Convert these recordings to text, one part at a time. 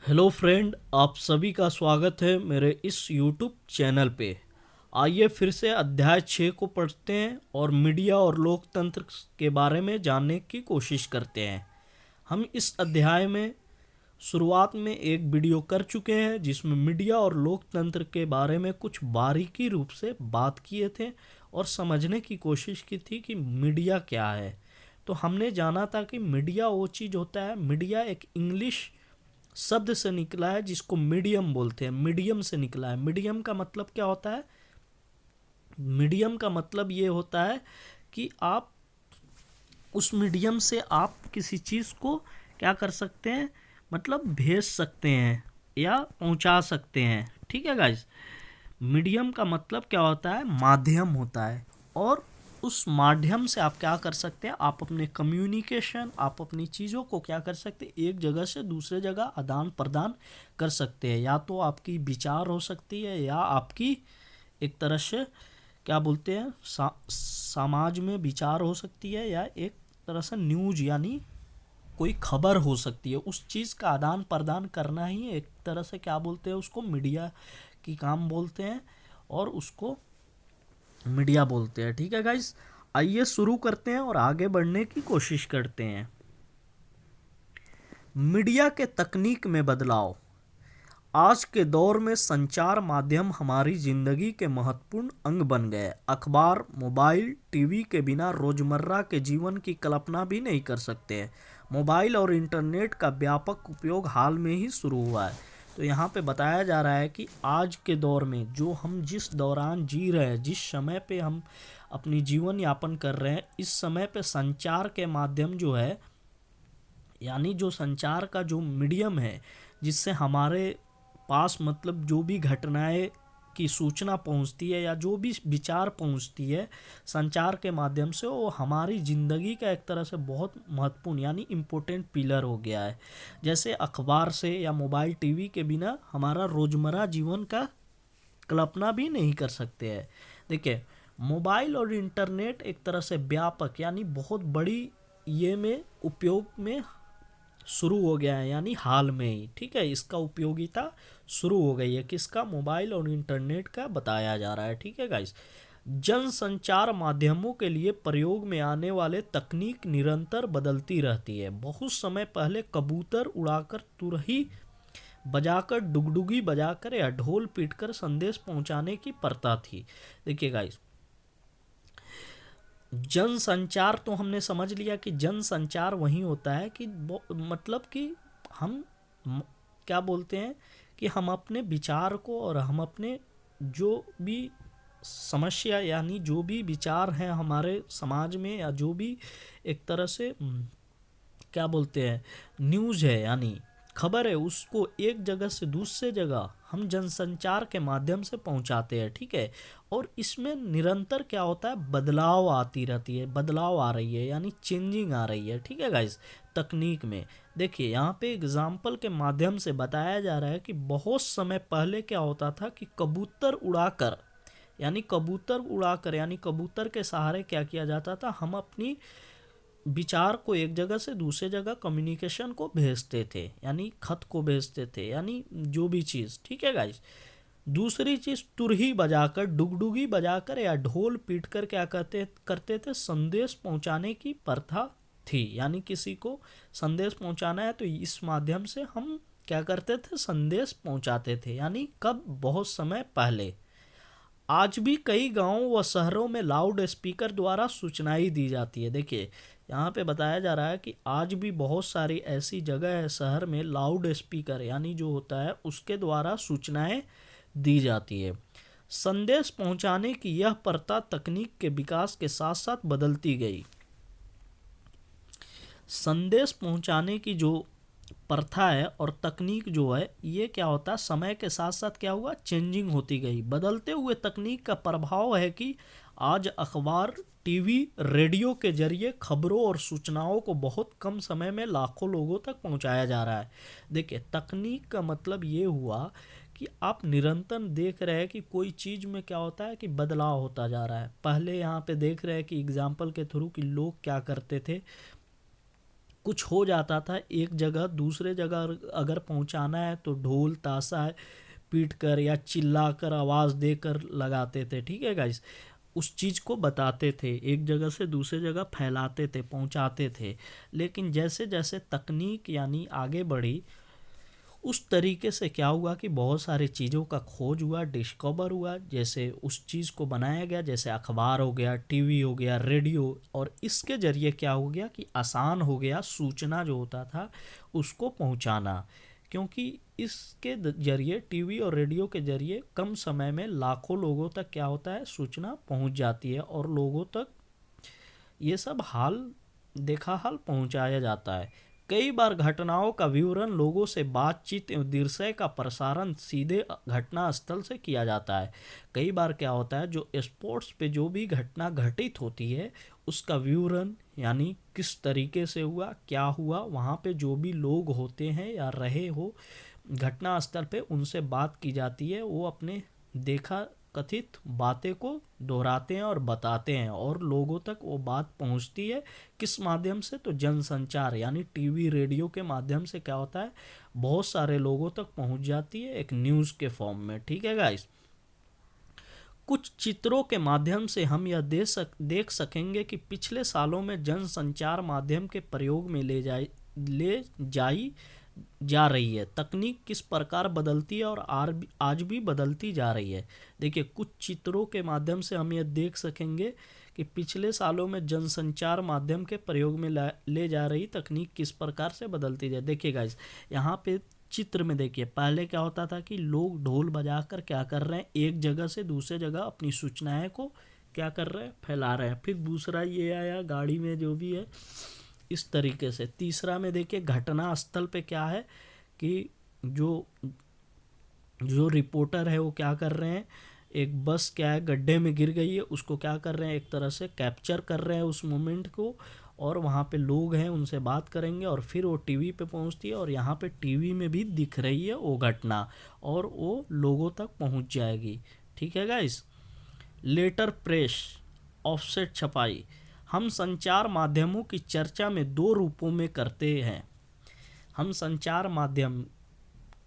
Hello friend, आप सभी का स्वागत है मेरे इस यूट्यूब चैनल पे। आइए फिर से अध्याय 6 को पढ़ते हैं और मीडिया और लोकतंत्र के बारे में जानने की कोशिश करते हैं। हम इस अध्याय में शुरुआत में एक वीडियो कर चुके हैं जिसमें मीडिया और लोकतंत्र के बारे में कुछ बारीकी रूप से बात किए थे और समझने की कोशिश की थी कि मीडिया क्या है। तो हमने जाना था कि मीडिया वो चीज़ होता है। मीडिया एक इंग्लिश शब्द से निकला है जिसको मीडियम बोलते हैं। मीडियम से निकला है। मीडियम का मतलब क्या होता है? मीडियम का मतलब ये होता है कि आप उस मीडियम से आप किसी चीज़ को क्या कर सकते हैं, मतलब भेज सकते हैं या पहुंचा सकते हैं। ठीक है गाइस। मीडियम का मतलब क्या होता है? माध्यम होता है। और उस माध्यम से आप क्या कर सकते हैं? आप अपने कम्युनिकेशन, आप अपनी चीज़ों को क्या कर सकते हैं, एक जगह से दूसरे जगह आदान प्रदान कर सकते हैं। या तो आपकी विचार हो सकती है या आपकी एक तरह से क्या बोलते हैं, समाज में विचार हो सकती है, या एक तरह से न्यूज यानी कोई खबर हो सकती है। उस चीज़ का आदान प्रदान करना ही एक तरह से क्या बोलते हैं, उसको मीडिया की काम बोलते हैं और उसको मीडिया बोलते हैं। ठीक है गाइस, आइए शुरू करते हैं और आगे बढ़ने की कोशिश करते हैं। मीडिया के तकनीक में बदलाव। आज के दौर में संचार माध्यम हमारी जिंदगी के महत्वपूर्ण अंग बन गए। अखबार, मोबाइल, टीवी के बिना रोजमर्रा के जीवन की कल्पना भी नहीं कर सकते हैं। मोबाइल और इंटरनेट का व्यापक उपयोग हाल में ही शुरू हुआ है। तो यहाँ पे बताया जा रहा है कि आज के दौर में जो हम जिस दौरान जी रहे हैं, जिस समय पे हम अपनी जीवन यापन कर रहे हैं, इस समय पे संचार के माध्यम जो है, यानी जो संचार का जो मीडियम है जिससे हमारे पास मतलब जो भी घटनाएं की सूचना पहुंचती है या जो भी विचार पहुंचती है संचार के माध्यम से, वो हमारी ज़िंदगी का एक तरह से बहुत महत्वपूर्ण यानी इम्पोर्टेंट पिलर हो गया है। जैसे अखबार से या मोबाइल टीवी के बिना हमारा रोज़मर्रा जीवन का कल्पना भी नहीं कर सकते हैं। देखिए, मोबाइल और इंटरनेट एक तरह से व्यापक यानी बहुत बड़ी ये में उपयोग में शुरू हो गया है, यानी हाल में ही। ठीक है, इसका उपयोगिता शुरू हो गई है। किसका? मोबाइल और इंटरनेट का बताया जा रहा है। ठीक है गाइस। जन संचार माध्यमों के लिए प्रयोग में आने वाले तकनीक निरंतर बदलती रहती है। बहुत समय पहले कबूतर उड़ाकर, तुरही बजाकर, डुगडुगी बजाकर या ढोल पीटकर संदेश पहुंचाने की प्रथा थी। देखिए गाइस, जन संचार तो हमने समझ लिया कि जन संचार वही होता है कि मतलब कि हम क्या बोलते हैं कि हम अपने विचार को और हम अपने जो भी समस्या यानी जो भी विचार हैं हमारे समाज में, या जो भी एक तरह से क्या बोलते हैं, न्यूज़ है यानी खबर है, उसको एक जगह से दूसरे जगह हम जनसंचार के माध्यम से पहुंचाते हैं। ठीक है। और इसमें निरंतर क्या होता है, बदलाव आती रहती है, बदलाव आ रही है यानी चेंजिंग आ रही है। ठीक है गाइस। तकनीक में देखिए, यहाँ पे एग्जाम्पल के माध्यम से बताया जा रहा है कि बहुत समय पहले क्या होता था कि कबूतर उड़ाकर यानी कबूतर के सहारे क्या किया जाता था, हम अपनी विचार को एक जगह से दूसरे जगह कम्युनिकेशन को भेजते थे, यानी खत को भेजते थे, यानी जो भी चीज़। ठीक है गाइस। दूसरी चीज़, तुरही बजाकर, डुगडुगी बजाकर या ढोल पीटकर क्या करते करते थे, संदेश पहुंचाने की प्रथा थी। यानी किसी को संदेश पहुंचाना है तो इस माध्यम से हम क्या करते थे, संदेश पहुंचाते थे। यानी कब? बहुत समय पहले। आज भी कई गांवों व शहरों में लाउड स्पीकर द्वारा सूचनाएं दी जाती है। देखिए, यहाँ पे बताया जा रहा है कि आज भी बहुत सारी ऐसी जगह है शहर में, लाउड स्पीकर यानी जो होता है उसके द्वारा सूचनाएं दी जाती है। संदेश पहुंचाने की यह प्रथा तकनीक के विकास के साथ साथ बदलती गई। संदेश पहुंचाने की जो प्रथा है और तकनीक जो है, ये क्या होता है, समय के साथ साथ क्या हुआ, चेंजिंग होती गई। बदलते हुए तकनीक का प्रभाव है कि आज अखबार, टीवी, रेडियो के जरिए खबरों और सूचनाओं को बहुत कम समय में लाखों लोगों तक पहुंचाया जा रहा है। देखिए, तकनीक का मतलब ये हुआ कि आप निरंतर देख रहे हैं कि कोई चीज़ में क्या होता है कि बदलाव होता जा रहा है। पहले यहाँ पे देख रहे हैं कि एग्जाम्पल के थ्रू कि लोग क्या करते थे, कुछ हो जाता था एक जगह दूसरे जगह अगर पहुंचाना है तो ढोल ताशा पीट कर या चिल्ला कर आवाज़ देकर लगाते थे। ठीक है गाइस, उस चीज़ को बताते थे, एक जगह से दूसरे जगह फैलाते थे, पहुंचाते थे। लेकिन जैसे जैसे तकनीक यानी आगे बढ़ी, उस तरीके से क्या हुआ कि बहुत सारी चीज़ों का खोज हुआ, डिस्कवर हुआ, जैसे उस चीज़ को बनाया गया, जैसे अखबार हो गया, टीवी हो गया, रेडियो। और इसके ज़रिए क्या हो गया कि आसान हो गया सूचना जो होता था उसको पहुंचाना, क्योंकि इसके ज़रिए, टीवी और रेडियो के ज़रिए कम समय में लाखों लोगों तक क्या होता है, सूचना पहुंच जाती है और लोगों तक ये सब हाल देखा हाल पहुंचाया जाता है। कई बार घटनाओं का विवरण, लोगों से बातचीत एवं दृश्य का प्रसारण सीधे घटना स्थल से किया जाता है। कई बार क्या होता है, जो स्पोर्ट्स पे जो भी घटना घटित होती है उसका विवरण, यानी किस तरीके से हुआ, क्या हुआ, वहाँ पे जो भी लोग होते हैं या रहे हो घटना स्थल पे, उनसे बात की जाती है। वो अपने देखा कथित बातें को दोहराते हैं और बताते हैं और लोगों तक वो बात पहुंचती है। किस माध्यम से? तो जनसंचार यानी टीवी रेडियो के माध्यम से क्या होता है, बहुत सारे लोगों तक पहुंच जाती है एक न्यूज़ के फॉर्म में। ठीक है गाइस, कुछ चित्रों के माध्यम से हम यह देख सकेंगे कि पिछले सालों में जनसंचार माध्यम के प्रयोग में ले जाई जा रही है। तकनीक किस प्रकार बदलती है और आज भी बदलती जा रही है। देखिए, कुछ चित्रों के माध्यम से हम यह देख सकेंगे कि पिछले सालों में जनसंचार माध्यम के प्रयोग में ले जा रही तकनीक किस प्रकार से बदलती जाए। देखिए गाइस, यहाँ पे चित्र में देखिए, पहले क्या होता था कि लोग ढोल बजाकर क्या कर रहे हैं, एक जगह से दूसरे जगह अपनी सूचनाएं को क्या कर रहे हैं, फैला रहे हैं। फिर दूसरा ये आया गाड़ी में जो भी है इस तरीके से। तीसरा में देखिए, घटना स्थल पे क्या है कि जो जो रिपोर्टर है वो क्या कर रहे हैं, एक बस क्या है गड्ढे में गिर गई है, उसको क्या कर रहे हैं, एक तरह से कैप्चर कर रहे हैं उस मोमेंट को, और वहाँ पे लोग हैं उनसे बात करेंगे और फिर वो टीवी पे पहुँचती है और यहाँ पे टीवी में भी दिख रही है वो घटना और वो लोगों तक पहुँच जाएगी। ठीक है गाइस। लेटर प्रेस, ऑफसेट छपाई। हम संचार माध्यमों की चर्चा में दो रूपों में करते हैं। हम संचार माध्यम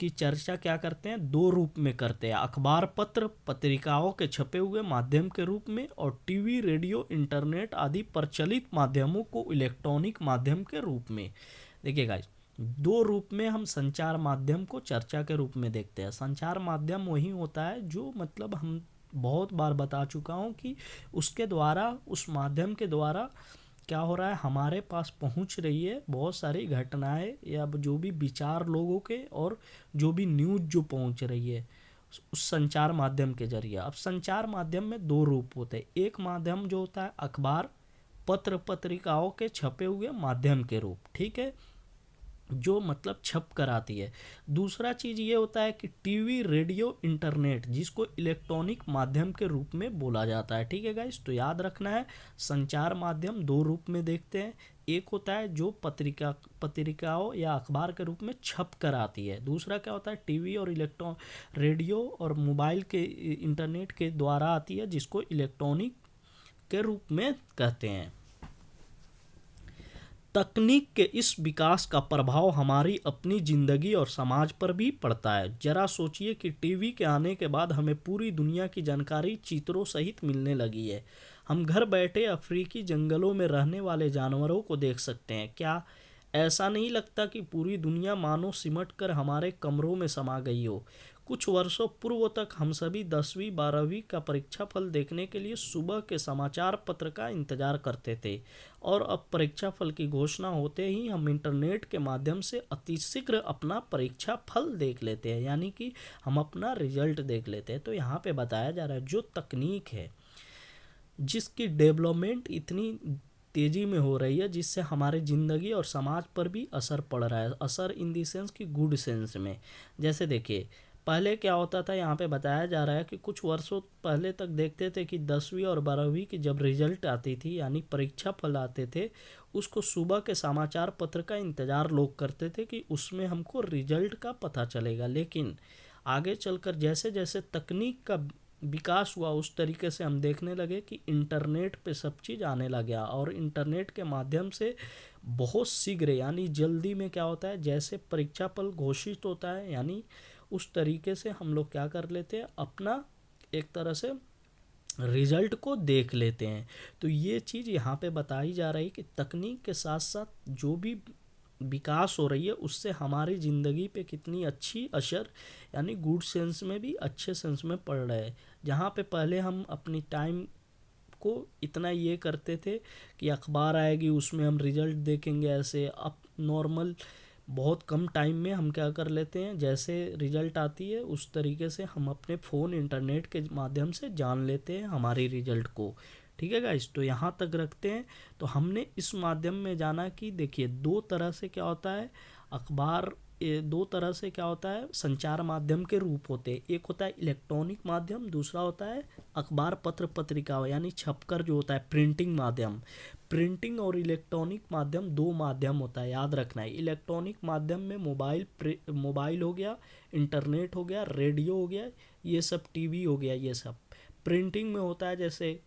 की चर्चा क्या करते हैं, दो रूप में करते हैं, अखबार पत्र पत्रिकाओं के छपे हुए माध्यम के रूप में, और टीवी रेडियो इंटरनेट आदि प्रचलित माध्यमों को इलेक्ट्रॉनिक माध्यम के रूप में। देखिए गाइस, दो रूप में हम संचार माध्यम को चर्चा के रूप में देखते हैं। संचार माध्यम वही होता है जो, मतलब हम बहुत बार बता चुका हूँ कि उसके द्वारा, उस माध्यम के द्वारा क्या हो रहा है, हमारे पास पहुंच रही है बहुत सारी घटनाएं या जो भी विचार लोगों के, और जो भी न्यूज़ जो पहुंच रही है उस संचार माध्यम के जरिए। अब संचार माध्यम में दो रूप होते हैं। एक माध्यम जो होता है अखबार पत्र पत्रिकाओं के छपे हुए माध्यम के रूप, ठीक है, जो मतलब छप कर आती है। दूसरा चीज़ ये होता है कि टीवी रेडियो इंटरनेट, जिसको इलेक्ट्रॉनिक माध्यम के रूप में बोला जाता है। ठीक है गाइस, तो याद रखना है संचार माध्यम दो रूप में देखते हैं। एक होता है जो पत्रिकाओं या अखबार के रूप में छप कर आती है। दूसरा क्या होता है, टीवी और रेडियो और मोबाइल के इंटरनेट के द्वारा आती है, जिसको इलेक्ट्रॉनिक के रूप में कहते हैं। तकनीक के इस विकास का प्रभाव हमारी अपनी ज़िंदगी और समाज पर भी पड़ता है। जरा सोचिए कि टीवी के आने के बाद हमें पूरी दुनिया की जानकारी चित्रों सहित मिलने लगी है। हम घर बैठे अफ्रीकी जंगलों में रहने वाले जानवरों को देख सकते हैं। क्या ऐसा नहीं लगता कि पूरी दुनिया मानो सिमट कर हमारे कमरों में समा गई हो? कुछ वर्षों पूर्व तक हम सभी 10वीं 12वीं का परीक्षाफल देखने के लिए सुबह के समाचार पत्र का इंतजार करते थे, और अब परीक्षाफल की घोषणा होते ही हम इंटरनेट के माध्यम से अतिशीघ्र अपना परीक्षा फल देख लेते हैं, यानी कि हम अपना रिजल्ट देख लेते हैं। तो यहाँ पे बताया जा रहा है जो तकनीक है, जिसकी डेवलपमेंट इतनी तेज़ी में हो रही है, जिससे हमारे ज़िंदगी और समाज पर भी असर पड़ रहा है। असर इन दी सेंस की गुड सेंस में। जैसे देखिए, पहले क्या होता था, यहाँ पे बताया जा रहा है कि कुछ वर्षों पहले तक देखते थे कि 10वीं और 12वीं की जब रिजल्ट आती थी, यानी परीक्षा फल आते थे, उसको सुबह के समाचार पत्र का इंतज़ार लोग करते थे कि उसमें हमको रिजल्ट का पता चलेगा। लेकिन आगे चलकर जैसे जैसे तकनीक का विकास हुआ उस तरीके से हम देखने लगे कि इंटरनेट पे सब चीज़ आने लग गया, और इंटरनेट के माध्यम से बहुत शीघ्र यानी जल्दी में क्या होता है, जैसे परीक्षा फल घोषित होता है यानी उस तरीके से हम लोग क्या कर लेते हैं, अपना एक तरह से रिजल्ट को देख लेते हैं। तो ये चीज़ यहाँ पे बताई जा रही है कि तकनीक के साथ साथ जो भी विकास हो रही है उससे हमारी ज़िंदगी पे कितनी अच्छी असर यानी गुड सेंस में भी अच्छे सेंस में पड़ रहा है। जहाँ पे पहले हम अपनी टाइम को इतना ये करते थे कि अखबार आएगी उसमें हम रिजल्ट देखेंगे, ऐसे अब नॉर्मल बहुत कम टाइम में हम क्या कर लेते हैं, जैसे रिजल्ट आती है उस तरीके से हम अपने फ़ोन इंटरनेट के माध्यम से जान लेते हैं हमारी रिजल्ट को। ठीक है गाइस, तो यहाँ तक रखते हैं। तो हमने इस माध्यम में जाना कि देखिए दो तरह से क्या होता है अखबार, दो तरह से क्या होता है संचार माध्यम के रूप होते हैं। एक होता है इलेक्ट्रॉनिक माध्यम, दूसरा होता है अखबार पत्र पत्रिका यानी छपकर जो होता है प्रिंटिंग माध्यम। प्रिंटिंग और इलेक्ट्रॉनिक माध्यम दो माध्यम होता है, याद रखना है। इलेक्ट्रॉनिक माध्यम में मोबाइल हो गया, इंटरनेट हो गया, रेडियो हो गया, ये सब टीवी हो गया, ये सब। प्रिंटिंग में होता है जैसे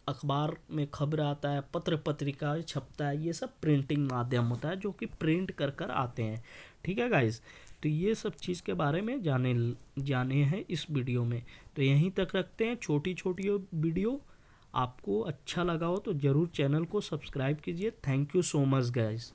अखबार में खबर आता है, पत्र पत्रिका छपता है, ये सब प्रिंटिंग माध्यम होता है जो कि प्रिंट कर कर आते हैं। ठीक है गाइस, तो ये सब चीज़ के बारे में जाने हैं इस वीडियो में। तो यहीं तक रखते हैं, छोटी छोटी वीडियो। आपको अच्छा लगा हो तो ज़रूर चैनल को सब्सक्राइब कीजिए। Thank you so much guys.